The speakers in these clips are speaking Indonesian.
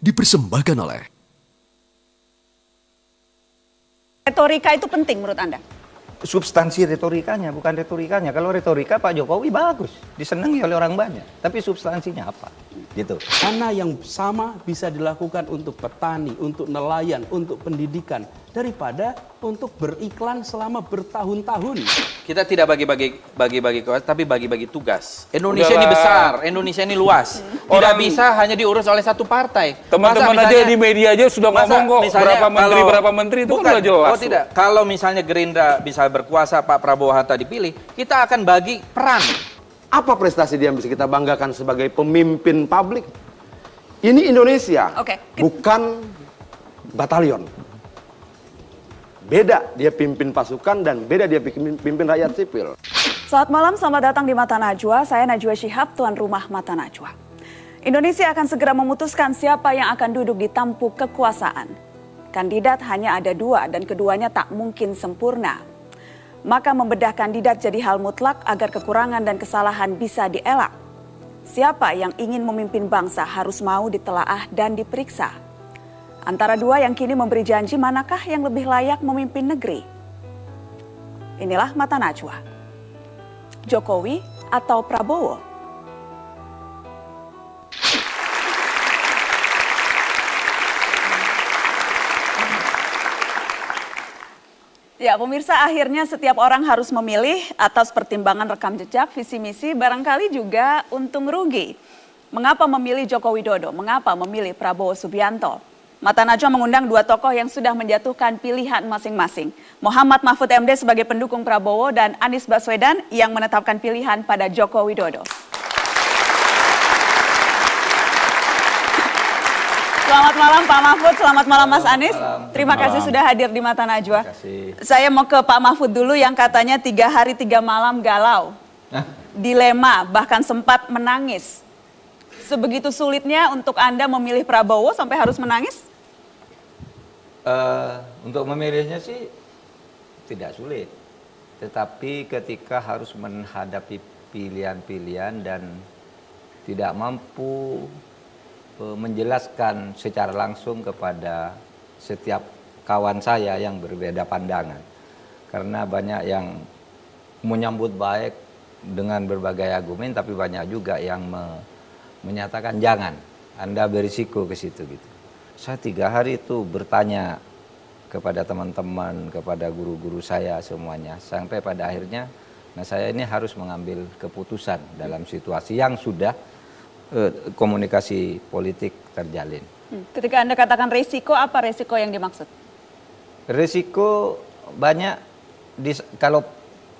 dipersembahkan oleh Retorika itu penting menurut Anda? Substansi retorikanya, bukan retorikanya. Kalau retorika Pak Jokowi bagus, disenangi oleh orang banyak. Tapi substansinya apa? Gitu. Mana yang sama bisa dilakukan untuk petani, untuk nelayan, untuk pendidikan, daripada untuk beriklan selama bertahun-tahun. Kita tidak bagi-bagi kuasa, tapi bagi-bagi tugas. Indonesia ini besar, Indonesia ini luas. Tidak bisa hanya diurus oleh satu partai. Teman-teman aja di media aja sudah ngomong kok berapa menteri itu kan udah jelas. Oh tidak, kalau misalnya Gerindra bisa berkuasa, Pak Prabowo Hatta dipilih, kita akan bagi peran. Apa prestasi dia yang bisa kita banggakan sebagai pemimpin publik? Ini Indonesia, bukan batalion. Beda dia pimpin pasukan dan beda dia pimpin rakyat sipil. Selamat malam, selamat datang di Mata Najwa. Saya Najwa Shihab, tuan rumah Mata Najwa. Indonesia akan segera memutuskan siapa yang akan duduk di tampuk kekuasaan. Kandidat hanya ada dua dan keduanya tak mungkin sempurna. Maka membedah kandidat jadi hal mutlak agar kekurangan dan kesalahan bisa dielak. Siapa yang ingin memimpin bangsa harus mau ditelaah dan diperiksa. Antara dua yang kini memberi janji, manakah yang lebih layak memimpin negeri? Inilah Mata Najwa. Jokowi atau Prabowo? Ya, pemirsa, akhirnya setiap orang harus memilih atas pertimbangan rekam jejak, visi misi, barangkali juga untung rugi. Mengapa memilih Joko Widodo? Mengapa memilih Prabowo Subianto? Mata Najwa mengundang dua tokoh yang sudah menjatuhkan pilihan masing-masing. Muhammad Mahfud MD sebagai pendukung Prabowo dan Anies Baswedan yang menetapkan pilihan pada Joko Widodo. Selamat malam Pak Mahfud, selamat malam Mas Anies. Terima kasih sudah hadir di Mata Najwa. Saya mau ke Pak Mahfud dulu yang katanya 3 hari 3 malam galau. Dilema, bahkan sempat menangis. Sebegitu sulitnya untuk Anda memilih Prabowo sampai harus menangis? Untuk memilihnya sih tidak sulit. Tetapi ketika harus menghadapi pilihan-pilihan dan tidak mampu menjelaskan secara langsung kepada setiap kawan saya yang berbeda pandangan. Karena banyak yang menyambut baik dengan berbagai argumen, tapi banyak juga yang menyatakan jangan, Anda berisiko ke situ gitu. Saya 3 hari itu bertanya kepada teman-teman, kepada guru-guru saya semuanya, sampai pada akhirnya saya ini harus mengambil keputusan dalam situasi yang sudah komunikasi politik terjalin. Ketika Anda katakan resiko, apa resiko yang dimaksud? Resiko banyak, kalau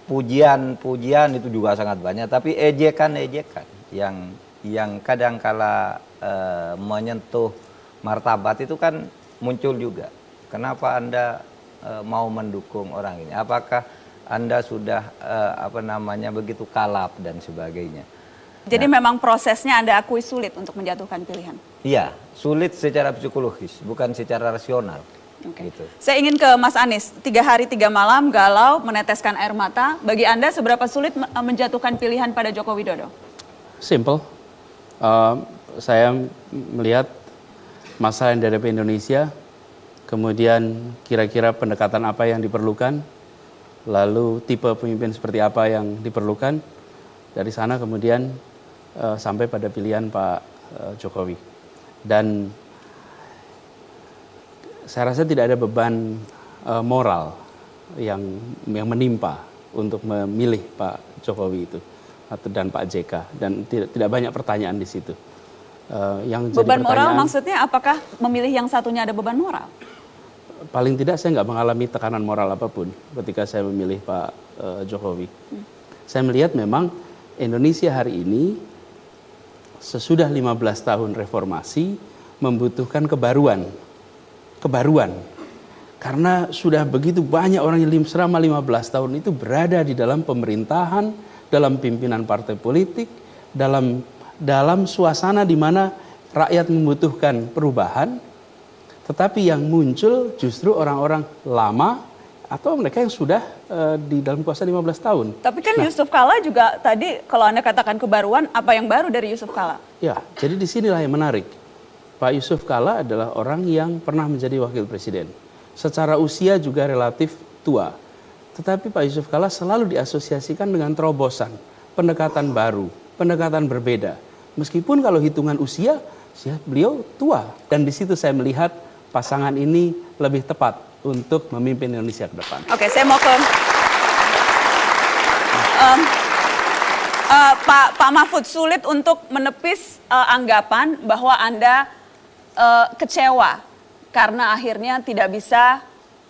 pujian itu juga sangat banyak, tapi ejekan yang kadang-kala menyentuh martabat itu kan muncul juga. Kenapa Anda mau mendukung orang ini? Apakah Anda sudah begitu kalap dan sebagainya? Jadi memang prosesnya Anda akui sulit untuk menjatuhkan pilihan? Iya, sulit secara psikologis, bukan secara rasional. Gitu. Saya ingin ke Mas Anies, 3 hari 3 malam galau, meneteskan air mata. Bagi Anda seberapa sulit menjatuhkan pilihan pada Joko Widodo? Simple. Saya melihat masalah yang dihadapi Indonesia, kemudian kira-kira pendekatan apa yang diperlukan, lalu tipe pemimpin seperti apa yang diperlukan. Dari sana kemudian sampai pada pilihan Pak Jokowi. Dan saya rasa tidak ada beban moral yang menimpa untuk memilih Pak Jokowi itu dan Pak JK, dan tidak banyak pertanyaan di situ. Yang beban moral maksudnya apakah memilih yang satunya ada beban moral? Paling tidak saya nggak mengalami tekanan moral apapun ketika saya memilih Pak Jokowi. Saya melihat memang Indonesia hari ini sesudah 15 tahun reformasi membutuhkan kebaruan. Karena sudah begitu banyak orang yang selama 15 tahun itu berada di dalam pemerintahan, dalam pimpinan partai politik, dalam suasana di mana rakyat membutuhkan perubahan, tetapi yang muncul justru orang-orang lama atau mereka yang sudah di dalam kuasa 15 tahun. Tapi kan Yusuf Kala juga tadi, kalau Anda katakan kebaruan, apa yang baru dari Yusuf Kala? Ya, jadi disinilah yang menarik. Pak Yusuf Kalla adalah orang yang pernah menjadi wakil presiden. Secara usia juga relatif tua. Tetapi Pak Yusuf Kalla selalu diasosiasikan dengan terobosan, pendekatan baru, pendekatan berbeda. Meskipun kalau hitungan usia, beliau tua. Dan di situ saya melihat pasangan ini lebih tepat untuk memimpin Indonesia ke depan. Oke, saya mau ke Pak Mahfud. Sulit untuk menepis anggapan bahwa Anda kecewa karena akhirnya tidak bisa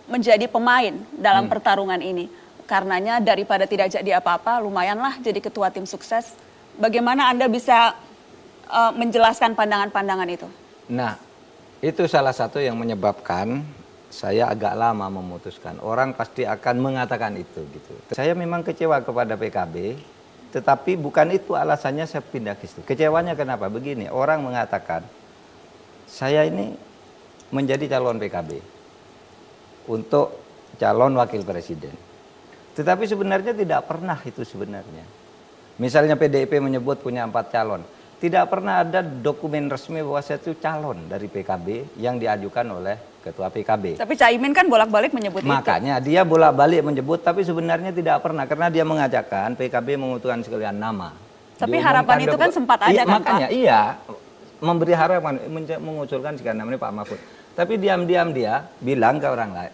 menjadi pemain dalam pertarungan ini. Karenanya daripada tidak jadi apa-apa, lumayanlah jadi ketua tim sukses. Bagaimana Anda bisa menjelaskan pandangan-pandangan itu? Nah, itu salah satu yang menyebabkan saya agak lama memutuskan. Orang pasti akan mengatakan itu gitu. Saya memang kecewa kepada PKB, tetapi bukan itu alasannya saya pindah ke situ. Kecewanya kenapa? Begini, orang mengatakan saya ini menjadi calon PKB untuk calon wakil presiden. Tetapi sebenarnya tidak pernah itu sebenarnya. Misalnya PDIP menyebut punya 4 calon. Tidak pernah ada dokumen resmi bahwa saya itu calon dari PKB yang diajukan oleh ketua PKB. Tapi Caimin kan bolak-balik menyebut Makanya dia bolak-balik menyebut, tapi sebenarnya tidak pernah. Karena dia mengatakan PKB mengusulkan sekalian nama. Tapi harapan itu kan sempat ada kan makanya, Pak? Iya, memberi harapan, mengusulkan sekalian namanya Pak Mahfud. Tapi diam-diam dia bilang ke orang lain,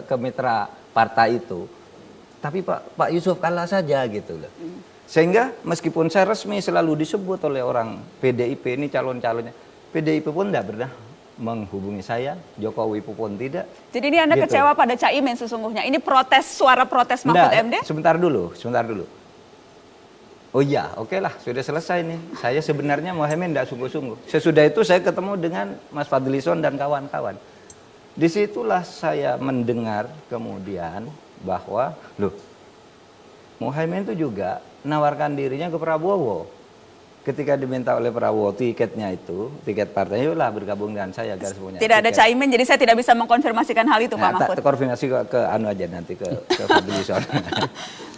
ke mitra partai itu, tapi Pak Yusuf Kalla saja gitu loh. Sehingga meskipun saya resmi selalu disebut oleh orang PDIP ini calon-calonnya, PDIP pun tidak pernah menghubungi saya, Jokowi pun tidak. Jadi ini Anda kecewa pada Caimin sesungguhnya. Ini suara protes Mahfud MD? Sebentar dulu. Oh iya, oke lah, sudah selesai nih. Saya sebenarnya Mohaimin tidak sungguh-sungguh. Sesudah itu saya ketemu dengan Mas Fadlison dan kawan-kawan. Disitulah saya mendengar kemudian bahwa, loh, Mohaimin itu juga menawarkan dirinya ke Prabowo. Ketika diminta oleh Prabowo tiketnya itu, tiket partai, yuklah bergabung dengan saya agar semuanya. Tidak ada Caimin, jadi saya tidak bisa mengkonfirmasikan hal itu, Pak Mahfud. Konfirmasi ke anu aja nanti ke Fadlison.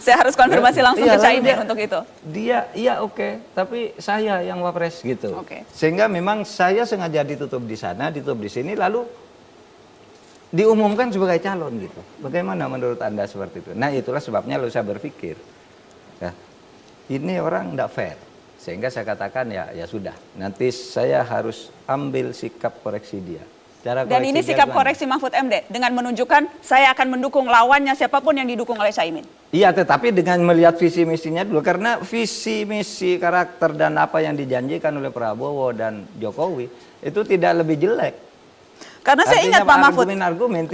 Saya harus konfirmasi langsung ke Caimin untuk itu. Dia, iya oke, tapi saya yang wapres gitu. Oke. Sehingga memang saya sengaja ditutup di sana, ditutup di sini, lalu diumumkan sebagai calon gitu. Bagaimana menurut Anda seperti itu? Nah itulah sebabnya lalu saya berpikir, ya, ini orang tidak fair. Sehingga saya katakan ya sudah, nanti saya harus ambil sikap koreksi dia. Dan ini sikap koreksi Mahfud MD dengan menunjukkan saya akan mendukung lawannya siapapun yang didukung oleh Caimin. Iya, tetapi dengan melihat visi misinya dulu, karena visi misi karakter dan apa yang dijanjikan oleh Prabowo dan Jokowi itu tidak lebih jelek. Karena saya ingat Pak Mahfud,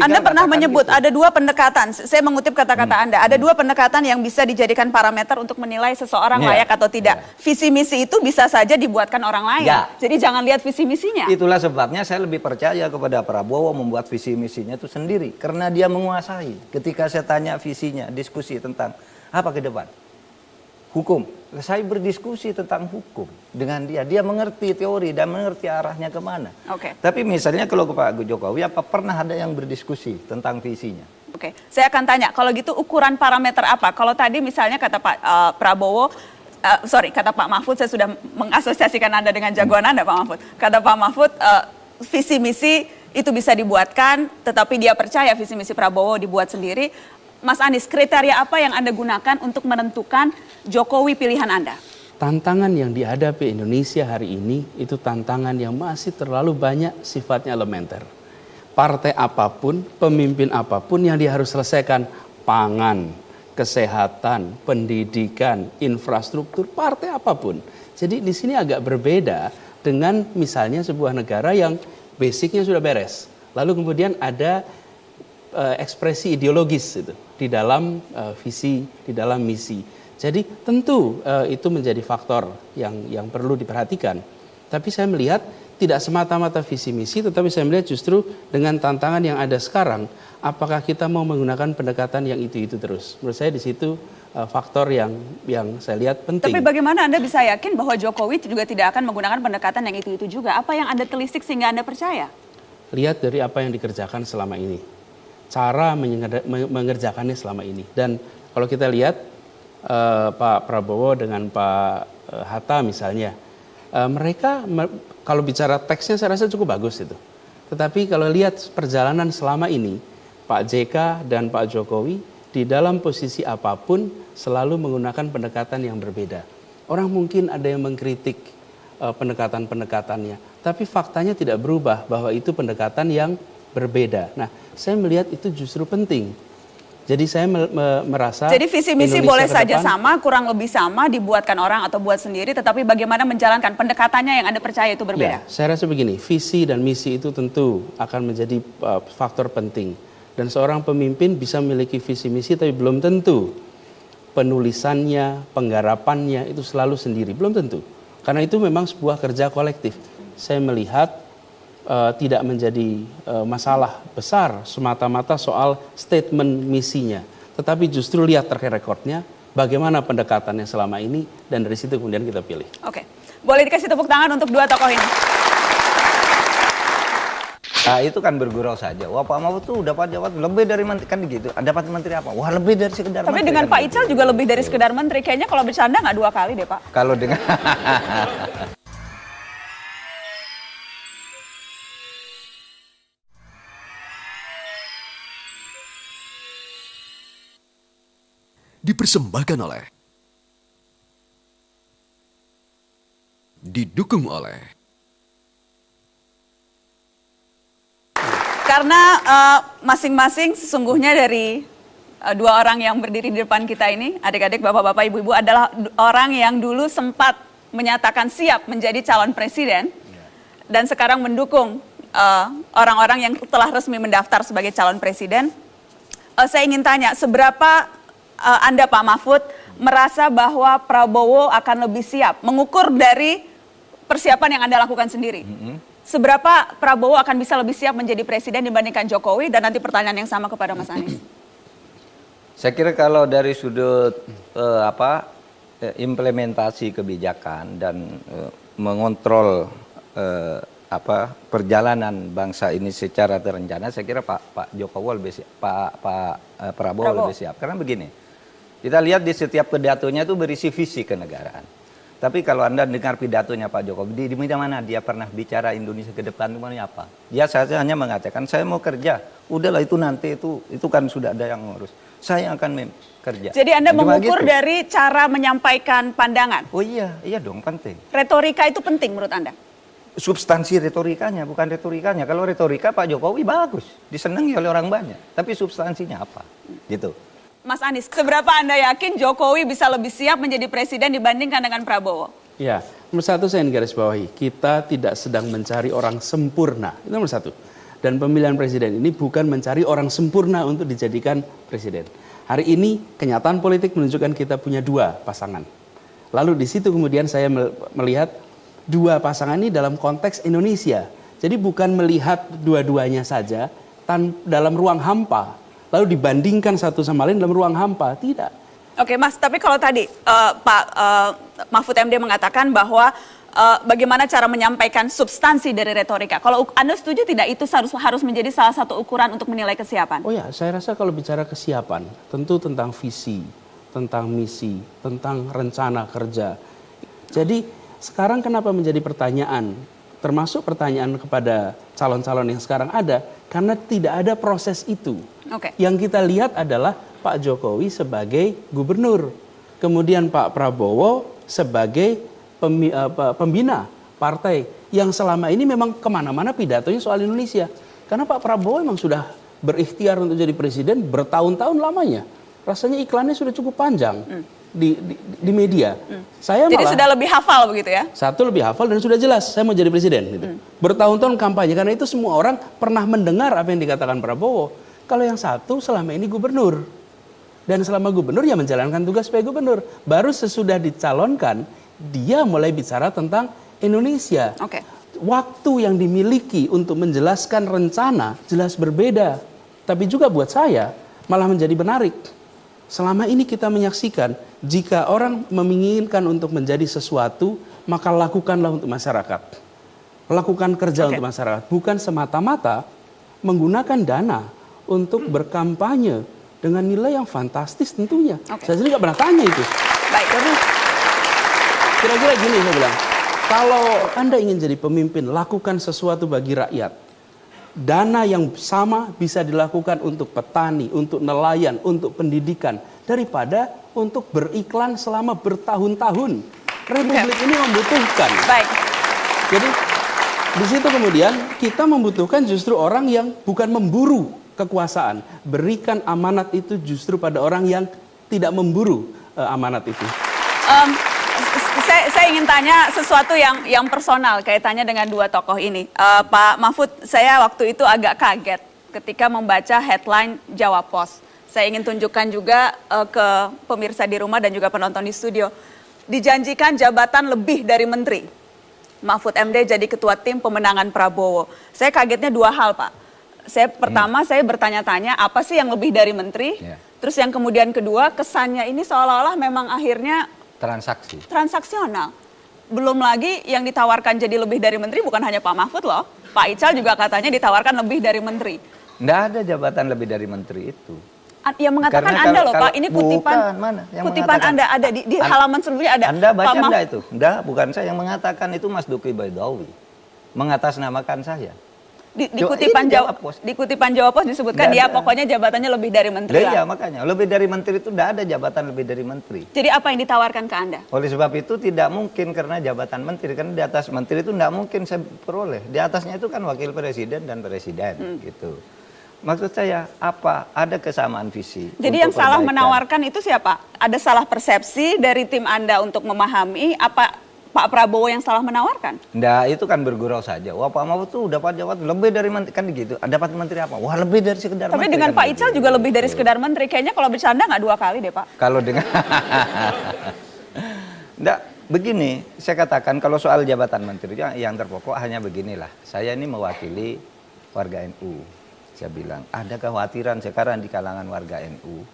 Anda pernah menyebut ada 2 pendekatan, saya mengutip kata-kata Anda, ada 2 pendekatan yang bisa dijadikan parameter untuk menilai seseorang layak atau tidak. Visi misi itu bisa saja dibuatkan orang lain, jadi jangan lihat visi misinya. Itulah sebabnya saya lebih percaya kepada Prabowo membuat visi misinya itu sendiri, karena dia menguasai. Ketika saya tanya visinya, diskusi tentang apa ke depan, hukum. Saya berdiskusi tentang hukum dengan dia. Dia mengerti teori dan mengerti arahnya kemana. Oke. Tapi misalnya kalau ke Pak Jokowi, apa pernah ada yang berdiskusi tentang visinya? Oke, saya akan tanya, kalau gitu ukuran parameter apa? Kalau tadi misalnya kata Pak Prabowo, kata Pak Mahfud, saya sudah mengasosiasikan Anda dengan jagoan Anda Pak Mahfud. Kata Pak Mahfud, visi misi itu bisa dibuatkan, tetapi dia percaya visi misi Prabowo dibuat sendiri. Mas Anies, kriteria apa yang Anda gunakan untuk menentukan Jokowi pilihan Anda? Tantangan yang dihadapi Indonesia hari ini itu tantangan yang masih terlalu banyak sifatnya elementer. Partai apapun, pemimpin apapun yang dia harus selesaikan, pangan, kesehatan, pendidikan, infrastruktur, partai apapun. Jadi di sini agak berbeda dengan misalnya sebuah negara yang basicnya sudah beres. Lalu kemudian ada ekspresi ideologis itu di dalam visi, di dalam misi. Jadi tentu itu menjadi faktor yang perlu diperhatikan. Tapi saya melihat tidak semata-mata visi misi, tetapi saya melihat justru dengan tantangan yang ada sekarang, apakah kita mau menggunakan pendekatan yang itu terus. Menurut saya di situ faktor yang saya lihat penting. Tapi bagaimana Anda bisa yakin bahwa Jokowi juga tidak akan menggunakan pendekatan yang itu juga? Apa yang Anda telisik sehingga Anda percaya? Lihat dari apa yang dikerjakan selama ini. Cara mengerjakannya selama ini. Dan kalau kita lihat Pak Prabowo dengan Pak Hatta misalnya, Kalau bicara teksnya saya rasa cukup bagus itu. Tetapi kalau lihat perjalanan selama ini, Pak JK dan Pak Jokowi di dalam posisi apapun selalu menggunakan pendekatan yang berbeda. Orang mungkin ada yang mengkritik pendekatan-pendekatannya, tapi faktanya tidak berubah bahwa itu pendekatan yang berbeda. Nah, saya melihat itu justru penting. Jadi saya merasa jadi visi misi boleh saja sama, kurang lebih sama, dibuatkan orang atau buat sendiri, tetapi bagaimana menjalankan pendekatannya yang Anda percaya itu berbeda? Ya, saya rasa begini, visi dan misi itu tentu akan menjadi faktor penting. Dan seorang pemimpin bisa memiliki visi misi, tapi belum tentu penulisannya, penggarapannya itu selalu sendiri, belum tentu. Karena itu memang sebuah kerja kolektif. Saya melihat tidak menjadi masalah besar semata-mata soal statement misinya. Tetapi justru lihat track recordnya, bagaimana pendekatannya selama ini, dan dari situ kemudian kita pilih. Oke, boleh dikasih tepuk tangan untuk dua tokoh ini. Nah, itu kan bergurau saja. Wah, Pak Mahfud tuh dapat jabatan lebih dari menteri, kan gitu. Dapat menteri apa? Wah, lebih dari sekedar Tapi menteri. dengan kan Pak Ical juga lebih dari sekedar menteri. Kayaknya kalau bercanda nggak 2 kali deh, Pak. Kalau dengan dipersembahkan oleh, didukung oleh, karena masing-masing sesungguhnya dari dua orang yang berdiri di depan kita ini, adik-adik, bapak-bapak, ibu-ibu, adalah orang yang dulu sempat menyatakan siap menjadi calon presiden dan sekarang mendukung orang-orang yang telah resmi mendaftar sebagai calon presiden. Saya ingin tanya, seberapa Anda, Pak Mahfud, merasa bahwa Prabowo akan lebih siap mengukur dari persiapan yang Anda lakukan sendiri? Seberapa Prabowo akan bisa lebih siap menjadi presiden dibandingkan Jokowi? Dan nanti pertanyaan yang sama kepada Mas Anies. saya kira kalau dari sudut implementasi kebijakan dan mengontrol perjalanan bangsa ini secara terencana, saya kira Pak Jokowi lebih siap, Pak Prabowo lebih siap. Karena begini, kita lihat di setiap pidatonya itu berisi visi kenegaraan. Tapi kalau Anda dengar pidatonya Pak Jokowi, di mana dia pernah bicara Indonesia ke depan itu apa? Dia saja hanya mengatakan, saya mau kerja. Udahlah itu nanti, itu kan sudah ada yang ngurus. Saya akan kerja. Jadi Anda Cuma mengukur gitu. dari cara menyampaikan pandangan? Oh iya dong, penting. Retorika itu penting menurut Anda? Substansi retorikanya, bukan retorikanya. Kalau retorika Pak Jokowi bagus, disenangi oleh orang banyak. Tapi substansinya apa? Gitu. Mas Anies, seberapa Anda yakin Jokowi bisa lebih siap menjadi presiden dibandingkan dengan Prabowo? Ya, nomor satu saya ingin garis bawahi, kita tidak sedang mencari orang sempurna. Itu nomor satu. Dan pemilihan presiden ini bukan mencari orang sempurna untuk dijadikan presiden. Hari ini kenyataan politik menunjukkan kita punya 2 pasangan. Lalu di situ kemudian saya melihat 2 pasangan ini dalam konteks Indonesia. Jadi bukan melihat dua-duanya saja dalam ruang hampa. Lalu dibandingkan satu sama lain dalam ruang hampa, tidak. Oke Mas, tapi kalau tadi Pak Mahfud MD mengatakan bahwa bagaimana cara menyampaikan substansi dari retorika. Kalau Anda setuju tidak itu harus menjadi salah satu ukuran untuk menilai kesiapan? Oh ya, saya rasa kalau bicara kesiapan, tentu tentang visi, tentang misi, tentang rencana kerja. Jadi sekarang kenapa menjadi pertanyaan, termasuk pertanyaan kepada calon-calon yang sekarang ada, karena tidak ada proses itu. Yang kita lihat adalah Pak Jokowi sebagai gubernur, kemudian Pak Prabowo sebagai pembina partai yang selama ini memang kemana-mana pidatonya soal Indonesia. Karena Pak Prabowo memang sudah berikhtiar untuk jadi presiden bertahun-tahun lamanya. Rasanya iklannya sudah cukup panjang di media. Saya jadi malah, sudah lebih hafal begitu ya? Satu lebih hafal dan sudah jelas saya mau jadi presiden. Gitu. Bertahun-tahun kampanye karena itu semua orang pernah mendengar apa yang dikatakan Prabowo. Kalau yang satu selama ini gubernur. Dan selama gubernur ya menjalankan tugas sebagai gubernur. Baru sesudah dicalonkan dia mulai bicara tentang Indonesia. Waktu yang dimiliki untuk menjelaskan rencana jelas berbeda. Tapi juga buat saya malah menjadi menarik. Selama ini kita menyaksikan jika orang menginginkan untuk menjadi sesuatu, maka lakukanlah untuk masyarakat. Lakukan kerja untuk masyarakat. Bukan semata-mata menggunakan dana untuk berkampanye dengan nilai yang fantastis tentunya. Saya sendiri nggak pernah tanya itu. Baik. Kira-kira gini saya bilang, Kalau Anda ingin jadi pemimpin, lakukan sesuatu bagi rakyat. Dana yang sama bisa dilakukan untuk petani, untuk nelayan, untuk pendidikan, daripada untuk beriklan selama bertahun-tahun. Republik ini membutuhkan. Baik. Jadi di situ kemudian kita membutuhkan justru orang yang bukan memburu kekuasaan. Berikan amanat itu justru pada orang yang tidak memburu amanat itu. Saya ingin tanya sesuatu yang personal kaitannya dengan dua tokoh ini. Pak Mahfud, saya waktu itu agak kaget ketika membaca headline Jawa Post. Saya ingin tunjukkan juga ke pemirsa di rumah dan juga penonton di studio. Dijanjikan jabatan lebih dari menteri. Mahfud MD jadi ketua tim pemenangan Prabowo. Saya kagetnya dua hal, Pak. Pertama, saya bertanya-tanya apa sih yang lebih dari menteri? Terus yang kemudian kedua, kesannya ini seolah-olah memang akhirnya transaksional. Belum lagi yang ditawarkan jadi lebih dari menteri bukan hanya Pak Mahfud loh. Pak Ical juga katanya ditawarkan lebih dari menteri. Nggak ada jabatan lebih dari menteri itu. Yang mengatakan Anda loh Pak, ini kutipan kutipan Anda ada di halaman sebelumnya ada. Anda baca Pak enggak itu? Enggak, bukan saya yang mengatakan, itu Mas Duki Baidawi. Mengatasnamakan saya. Di kutipan Jawa Post disebutkan dia pokoknya jabatannya lebih dari menteri. Iya, makanya lebih dari menteri itu tidak ada jabatan lebih dari menteri. Jadi apa yang ditawarkan ke Anda? Oleh sebab itu tidak mungkin karena jabatan menteri, karena di atas menteri itu tidak mungkin saya peroleh. Di atasnya itu kan wakil presiden dan presiden gitu. Maksud saya apa? Ada kesamaan visi. Jadi yang salah menawarkan itu siapa? Ada salah persepsi dari tim Anda untuk memahami apa Pak Prabowo yang salah menawarkan? Nggak, itu kan bergurau saja. Wah, Pak Mahfud tuh dapat jabatan lebih dari menteri, kan gitu. Dapat menteri apa? Wah, lebih dari sekedar menteri. Tapi dengan kan Pak Ical juga lebih dari sekedar menteri. Kayaknya kalau bercanda nggak dua kali deh, Pak. Kalau dengan... Nggak, begini, saya katakan kalau soal jabatan menteri yang terpokok hanya beginilah. Saya ini mewakili warga NU. Saya bilang, ada kekhawatiran sekarang di kalangan warga NU.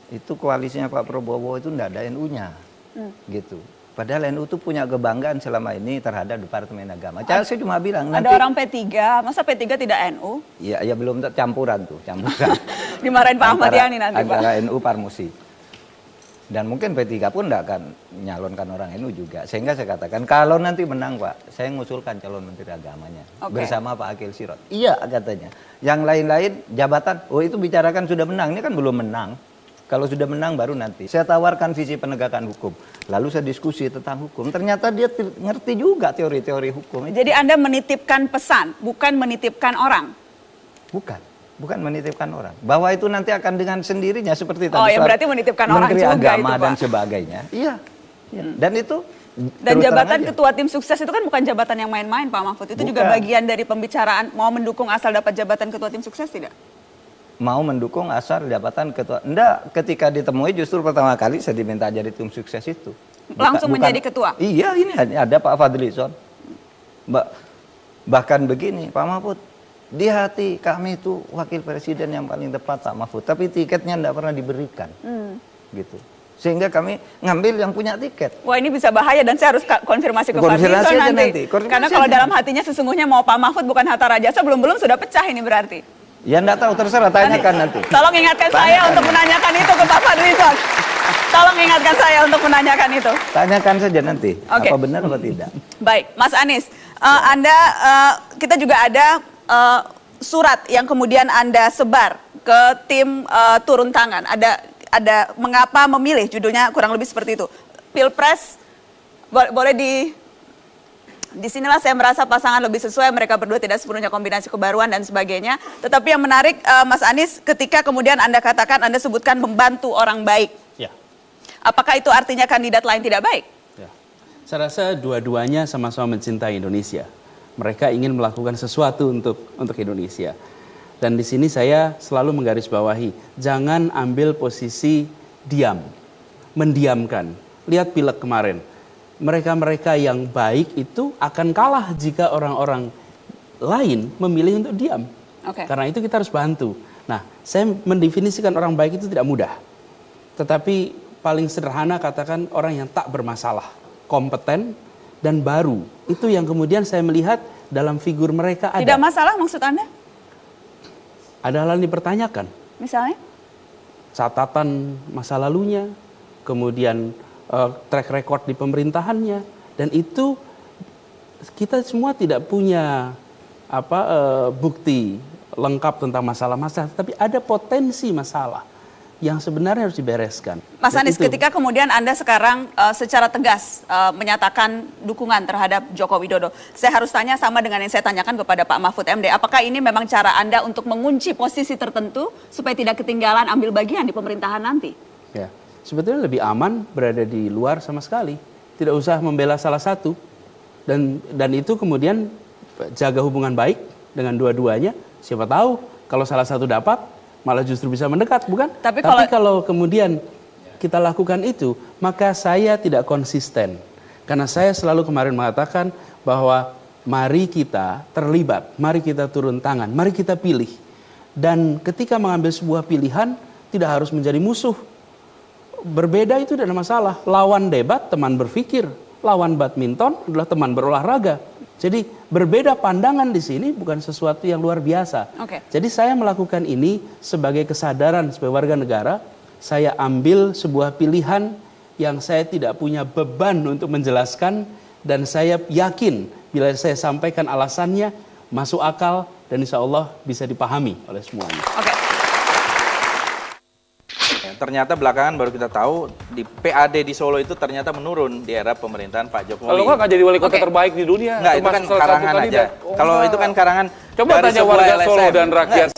Itu koalisinya Pak Prabowo itu nggak ada NU-nya. Gitu. Padahal NU itu punya kebanggaan selama ini terhadap Departemen Agama. Saya cuma bilang ada orang P3, masa P3 tidak NU? Iya, ya belum campuran. Dimarahin Pak Ahmad Yani nanti, Pak. Antara NU Parmusi. Dan mungkin P3 pun tidak akan nyalonkan orang NU juga. Sehingga saya katakan kalau nanti menang Pak, saya ngusulkan calon Menteri Agamanya bersama Pak Akil Sirot. Iya katanya. Yang lain-lain jabatan, itu bicarakan sudah menang, ini kan belum menang. Kalau sudah menang baru nanti. Saya tawarkan visi penegakan hukum. Lalu saya diskusi tentang hukum. Ternyata dia ngerti juga teori-teori hukum. Jadi Anda menitipkan pesan, bukan menitipkan orang? Bukan menitipkan orang. Bahwa itu nanti akan dengan sendirinya seperti tadi. Oh ya, berarti menitipkan orang juga Menteri Agama itu, dan Pak. sebagainya. Iya. Dan itu... Dan jabatan ketua tim sukses itu kan bukan jabatan yang main-main, Pak Mahfud. Itu juga bagian dari pembicaraan mau mendukung asal dapat jabatan ketua tim sukses tidak? Mau mendukung asal jabatan ketua. Enggak, ketika ditemui justru pertama kali saya diminta jadi tim sukses itu. Langsung menjadi ketua? Iya, ini ada Pak Fadlizon. Bahkan begini, Pak Mahfud, di hati kami itu wakil presiden yang paling tepat Pak Mahfud. Tapi tiketnya enggak pernah diberikan. Gitu. Sehingga kami ngambil yang punya tiket. Wah, ini bisa bahaya dan saya harus konfirmasi ke Fadlizon nanti. Karena kalau dalam hatinya sesungguhnya mau Pak Mahfud bukan Hatta Rajasa, belum sudah pecah ini berarti. Ya enggak tahu, terserah, tanyakan nanti. Tolong ingatkan saya untuk menanyakan itu ke Pak Fadlizon. Tolong ingatkan saya untuk menanyakan itu. Tanyakan saja nanti, apa benar atau tidak. Baik, Mas Anies, kita juga ada surat yang kemudian Anda sebar ke tim turun tangan. Ada mengapa memilih, judulnya kurang lebih seperti itu. Pilpres, boleh di sinilah saya merasa pasangan lebih sesuai, mereka berdua tidak sepenuhnya kombinasi kebaruan dan sebagainya. Tetapi yang menarik Mas Anies ketika kemudian Anda katakan, Anda sebutkan membantu orang baik. Ya. Apakah itu artinya kandidat lain tidak baik? Ya. Saya rasa dua-duanya sama-sama mencintai Indonesia. Mereka ingin melakukan sesuatu untuk Indonesia. Dan di sini saya selalu menggarisbawahi, jangan ambil posisi diam, mendiamkan. Lihat pileg kemarin. Mereka-mereka yang baik itu akan kalah jika orang-orang lain memilih untuk diam. Karena itu kita harus bantu. Nah, saya mendefinisikan orang baik itu tidak mudah. Tetapi paling sederhana katakan orang yang tak bermasalah, kompeten dan baru. Itu yang kemudian saya melihat dalam figur mereka ada. Tidak masalah maksud Anda? Ada hal yang dipertanyakan. Misalnya? Catatan masa lalunya, kemudian track record di pemerintahannya, dan itu kita semua tidak punya bukti lengkap tentang masalah-masalah, tapi ada potensi masalah yang sebenarnya harus dibereskan. Mas Anies, ketika kemudian Anda sekarang secara tegas menyatakan dukungan terhadap Joko Widodo, saya harus tanya sama dengan yang saya tanyakan kepada Pak Mahfud MD, apakah ini memang cara Anda untuk mengunci posisi tertentu supaya tidak ketinggalan ambil bagian di pemerintahan nanti? Ya, sebetulnya lebih aman berada di luar sama sekali, tidak usah membela salah satu, dan itu kemudian jaga hubungan baik dengan dua-duanya. Siapa tahu kalau salah satu dapat, malah justru bisa mendekat, bukan? Tapi kalau kemudian kita lakukan itu, maka saya tidak konsisten. Karena saya selalu kemarin mengatakan bahwa mari kita terlibat, mari kita turun tangan, mari kita pilih. Dan ketika mengambil sebuah pilihan, tidak harus menjadi musuh. Berbeda itu tidak ada masalah. Lawan debat, teman berpikir. Lawan badminton adalah teman berolahraga. Jadi berbeda pandangan di sini bukan sesuatu yang luar biasa. Jadi saya melakukan ini sebagai kesadaran sebagai warga negara. Saya ambil sebuah pilihan yang saya tidak punya beban untuk menjelaskan. Dan saya yakin bila saya sampaikan alasannya masuk akal dan insya Allah bisa dipahami oleh semuanya. Ternyata belakangan baru kita tahu di PAD di Solo itu ternyata menurun di era pemerintahan Pak Jokowi. Kalau nggak jadi wali kota terbaik di dunia. Enggak, itu kan karangan aja. Kalau itu kan karangan. Coba tanya warga Solo dan rakyat